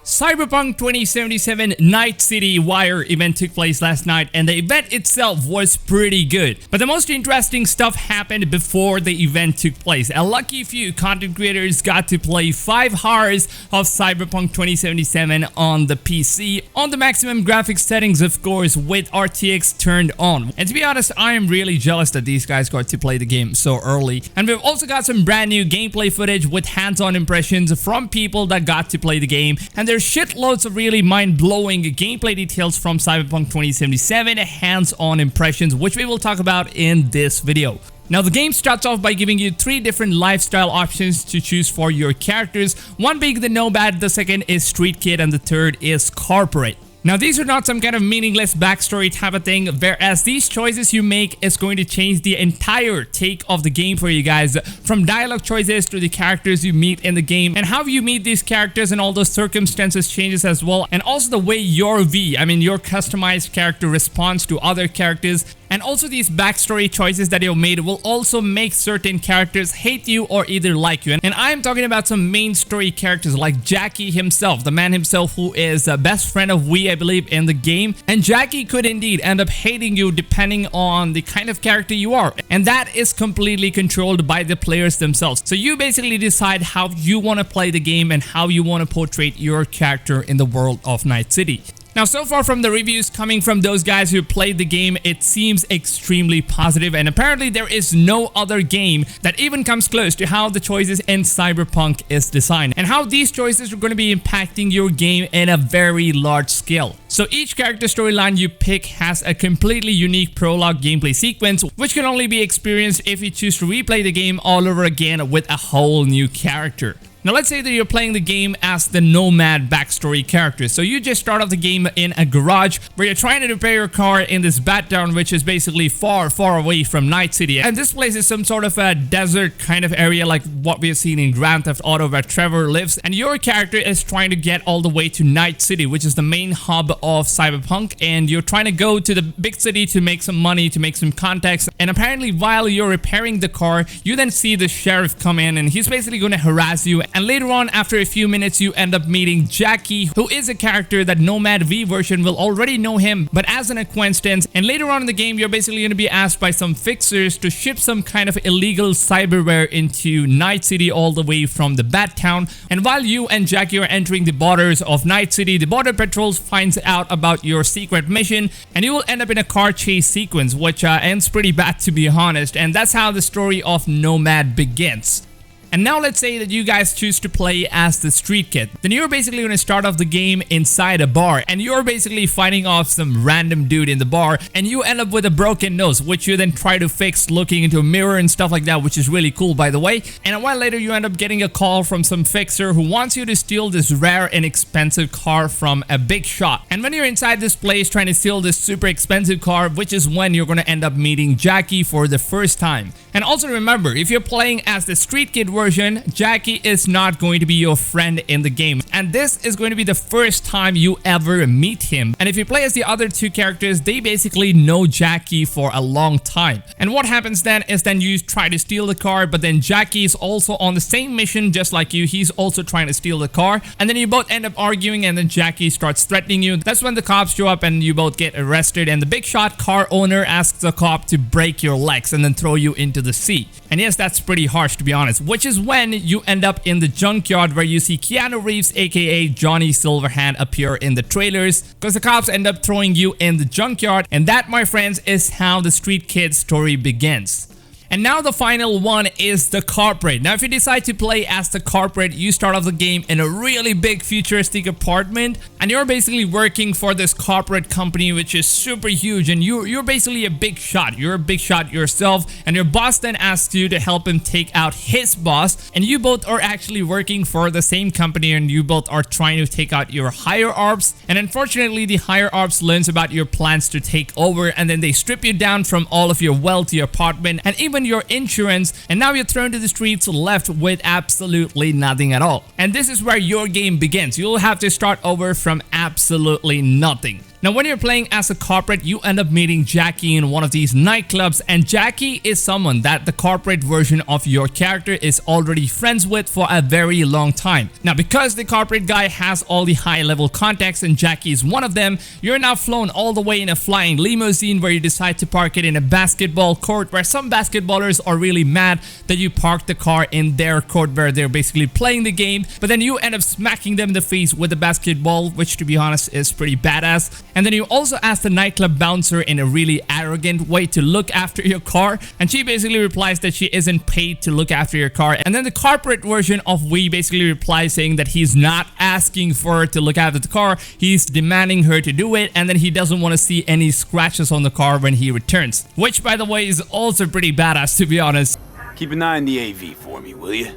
Cyberpunk 2077 Night City Wire event took place last night, and the event itself was pretty good. But the most interesting stuff happened before the event took place. A lucky few content creators got to play 5 hours of Cyberpunk 2077 on the PC, on the maximum graphics settings of course, with RTX turned on. And to be honest, I am really jealous that these guys got to play the game so early. And we've also got some brand new gameplay footage with hands-on impressions from people that got to play the game. And there's shitloads of really mind-blowing gameplay details from Cyberpunk 2077 hands-on impressions, which we will talk about in this video. Now, the game starts off by giving you 3 different lifestyle options to choose for your characters, one being the Nomad, the second is Street Kid, and the third is Corporate. Now, these are not some kind of meaningless backstory type of thing, whereas these choices you make is going to change the entire take of the game for you guys, from dialogue choices to the characters you meet in the game, and how you meet these characters and all those circumstances changes as well, and also the way your your customized character responds to other characters. And also these backstory choices that you've made will also make certain characters hate you or either like you. And I'm talking about some main story characters like Jackie himself, the man himself who is a best friend of I believe, in the game. And Jackie could indeed end up hating you depending on the kind of character you are. And that is completely controlled by the players themselves. So you basically decide how you want to play the game and how you want to portray your character in the world of Night City. Now, so far from the reviews coming from those guys who played the game, it seems extremely positive, and apparently there is no other game that even comes close to how the choices in Cyberpunk is designed and how these choices are going to be impacting your game in a very large scale. So each character storyline you pick has a completely unique prologue gameplay sequence, which can only be experienced if you choose to replay the game all over again with a whole new character. Now, let's say that you're playing the game as the Nomad backstory character. So you just start off the game in a garage where you're trying to repair your car in this Battown, which is basically far away from Night City. And this place is some sort of a desert kind of area like what we have seen in Grand Theft Auto where Trevor lives. And your character is trying to get all the way to Night City, which is the main hub of Cyberpunk. And you're trying to go to the big city to make some money, to make some contacts. And apparently while you're repairing the car, you then see the sheriff come in and he's basically going to harass you. And later on, after a few minutes, you end up meeting Jackie, who is a character that Nomad V version will already know him, but as an acquaintance. And later on in the game, you're basically going to be asked by some fixers to ship some kind of illegal cyberware into Night City all the way from the Battown. And while you and Jackie are entering the borders of Night City, the border patrols finds out about your secret mission, and you will end up in a car chase sequence, which ends pretty bad to be honest. And that's how the story of Nomad begins. And now let's say that you guys choose to play as the Street Kid. Then you're basically going to start off the game inside a bar, and you're basically fighting off some random dude in the bar, and you end up with a broken nose, which you then try to fix looking into a mirror and stuff like that, which is really cool by the way. And a while later you end up getting a call from some fixer who wants you to steal this rare and expensive car from a big shot. And when you're inside this place trying to steal this super expensive car, which is when you're going to end up meeting Jackie for the first time. And also remember, if you're playing as the Street Kid version, Jackie is not going to be your friend in the game, and this is going to be the first time you ever meet him. And if you play as the other 2 characters, they basically know Jackie for a long time. And what happens then is then you try to steal the car, but then Jackie is also on the same mission just like you. He's also trying to steal the car, and then you both end up arguing, and then Jackie starts threatening you. That's when the cops show up and you both get arrested, and the big shot car owner asks the cop to break your legs and then throw you into the sea. And yes, that's pretty harsh to be honest, which is when you end up in the junkyard where you see Keanu Reeves aka Johny Silverhand appear in the trailers, because the cops end up throwing you in the junkyard. And that, my friends, is how the Street Kid story begins. And now the final one is the Corporate. Now if you decide to play as the Corporate, you start off the game in a really big futuristic apartment, and you're basically working for this corporate company which is super huge, and you're basically a big shot. You're a big shot yourself, and your boss then asks you to help him take out his boss, and you both are actually working for the same company, and you both are trying to take out your higher-ups. And unfortunately the higher-ups learns about your plans to take over, and then they strip you down from all of your wealth, your apartment, and even your insurance, and now you're thrown to the streets left with absolutely nothing at all. And this is where your game begins. You'll have to start over from absolutely nothing. Now, when you're playing as a corporate, you end up meeting Jackie in one of these nightclubs, and Jackie is someone that the corporate version of your character is already friends with for a very long time. Now, because the corporate guy has all the high-level contacts and Jackie is one of them, you're now flown all the way in a flying limousine where you decide to park it in a basketball court where some basketballers are really mad that you parked the car in their court where they're basically playing the game, but then you end up smacking them in the face with the basketball, which to be honest is pretty badass. And then you also ask the nightclub bouncer in a really arrogant way to look after your car, and she basically replies that she isn't paid to look after your car. And then the corporate version of Wee basically replies saying that he's not asking for her to look after the car, he's demanding her to do it, and then he doesn't want to see any scratches on the car when he returns. Which, by the way, is also pretty badass, to be honest. Keep an eye on the AV for me, will you?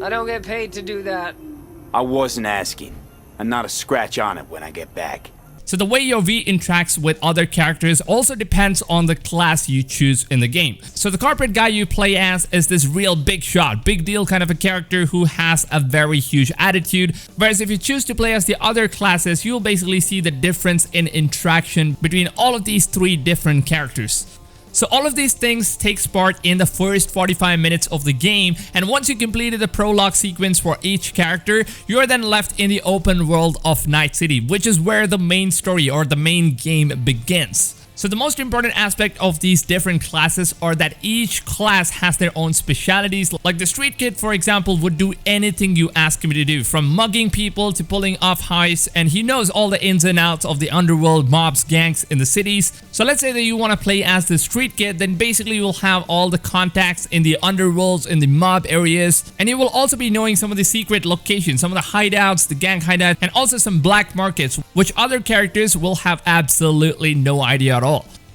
I don't get paid to do that. I wasn't asking. And not a scratch on it when I get back. So the way your V interacts with other characters also depends on the class you choose in the game. So the corporate guy you play as is this real big shot, big deal kind of a character who has a very huge attitude. Whereas if you choose to play as the other classes, you'll basically see the difference in interaction between all of these three different characters. So all of these things takes part in the first 45 minutes of the game, and once you completed the prologue sequence for each character, you're then left in the open world of Night City, which is where the main story or the main game begins. So the most important aspect of these different classes are that each class has their own specialities. Like the street kid, for example, would do anything you ask him to do, from mugging people to pulling off heists, and he knows all the ins and outs of the underworld, mobs, gangs in the cities. So let's say that you want to play as the street kid, then basically you'll have all the contacts in the underworlds, in the mob areas, and you will also be knowing some of the secret locations, some of the hideouts, the gang hideouts, and also some black markets, which other characters will have absolutely no idea at all.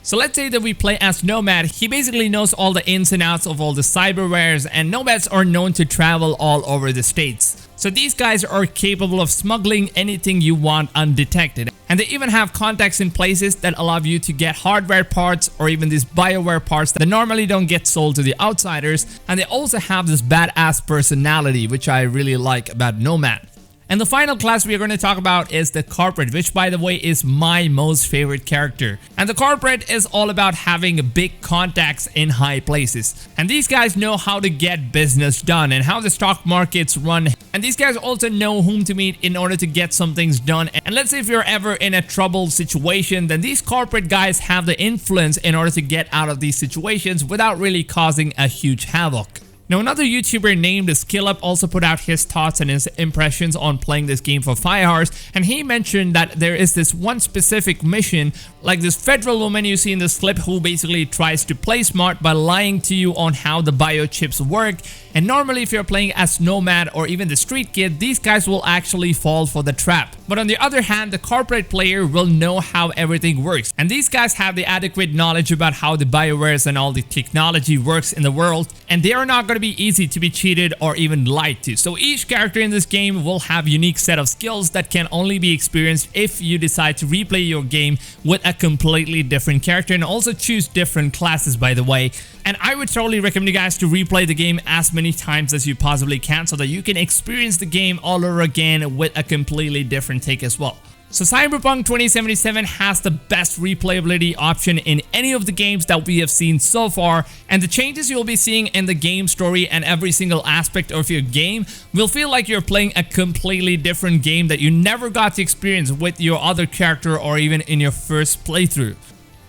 So let's say that we play as Nomad. He basically knows all the ins and outs of all the cyberwares, and Nomads are known to travel all over the states. So these guys are capable of smuggling anything you want undetected. And they even have contacts in places that allow you to get hardware parts or even these bioware parts that normally don't get sold to the outsiders. And they also have this badass personality, which I really like about Nomad. And the final class we are going to talk about is the corporate, which by the way is my most favorite character. And the corporate is all about having big contacts in high places. And these guys know how to get business done and how the stock markets run. And these guys also know whom to meet in order to get some things done. And let's say if you're ever in a troubled situation, then these corporate guys have the influence in order to get out of these situations without really causing a huge havoc. Now, another YouTuber named SkillUp also put out his thoughts and his impressions on playing this game for 5 hours, and he mentioned that there is this one specific mission, like this federal woman you see in this clip who basically tries to play smart by lying to you on how the biochips work. And normally if you're playing as Nomad or even the street kid, these guys will actually fall for the trap. But on the other hand, the corporate player will know how everything works, and these guys have the adequate knowledge about how the biowares and all the technology works in the world, and they are not going to be easy to be cheated or even lied to. So each character in this game will have a unique set of skills that can only be experienced if you decide to replay your game with a completely different character, and also choose different classes, by the way. And I would totally recommend you guys to replay the game as many times as you possibly can so that you can experience the game all over again with a completely different take as well. So Cyberpunk 2077 has the best replayability option in any of the games that we have seen so far, and the changes you'll be seeing in the game story and every single aspect of your game will feel like you're playing a completely different game that you never got to experience with your other character or even in your first playthrough.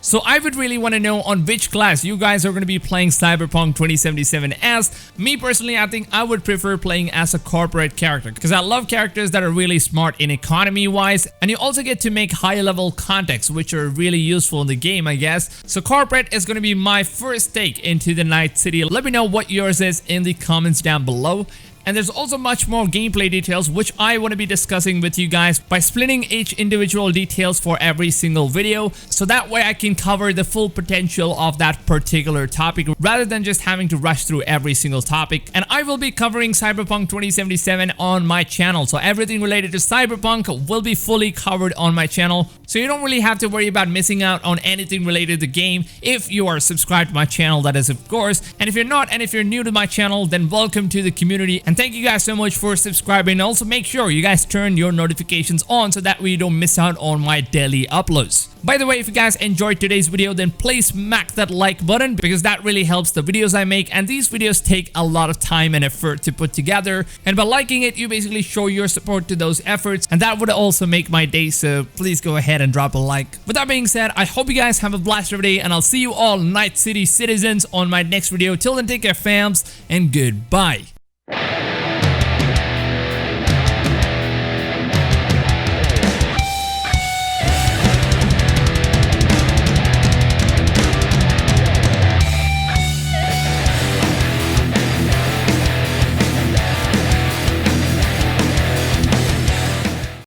So I would really want to know on which class you guys are going to be playing Cyberpunk 2077 as. Me personally, I think I would prefer playing as a corporate character because I love characters that are really smart in economy wise, and you also get to make high level contacts which are really useful in the game, I guess. So corporate is going to be my first take into the Night City. Let me know what yours is in the comments down below. And there's also much more gameplay details which I want to be discussing with you guys by splitting each individual details for every single video, so that way I can cover the full potential of that particular topic rather than just having to rush through every single topic. And I will be covering Cyberpunk 2077 on my channel, so everything related to Cyberpunk will be fully covered on my channel, so you don't really have to worry about missing out on anything related to the game if you are subscribed to my channel, that is of course. And if you're not, and if you're new to my channel, then welcome to the community. And thank you guys so much for subscribing. Also make sure you guys turn your notifications on so that way you don't miss out on my daily uploads. By the way, if you guys enjoyed today's video, then please smack that like button because that really helps the videos I make, and these videos take a lot of time and effort to put together, and by liking it you basically show your support to those efforts, and that would also make my day, so please go ahead and drop a like. With that being said, I hope you guys have a blast every day, and I'll see you all Night City citizens on my next video. Till then, take care fams, and goodbye.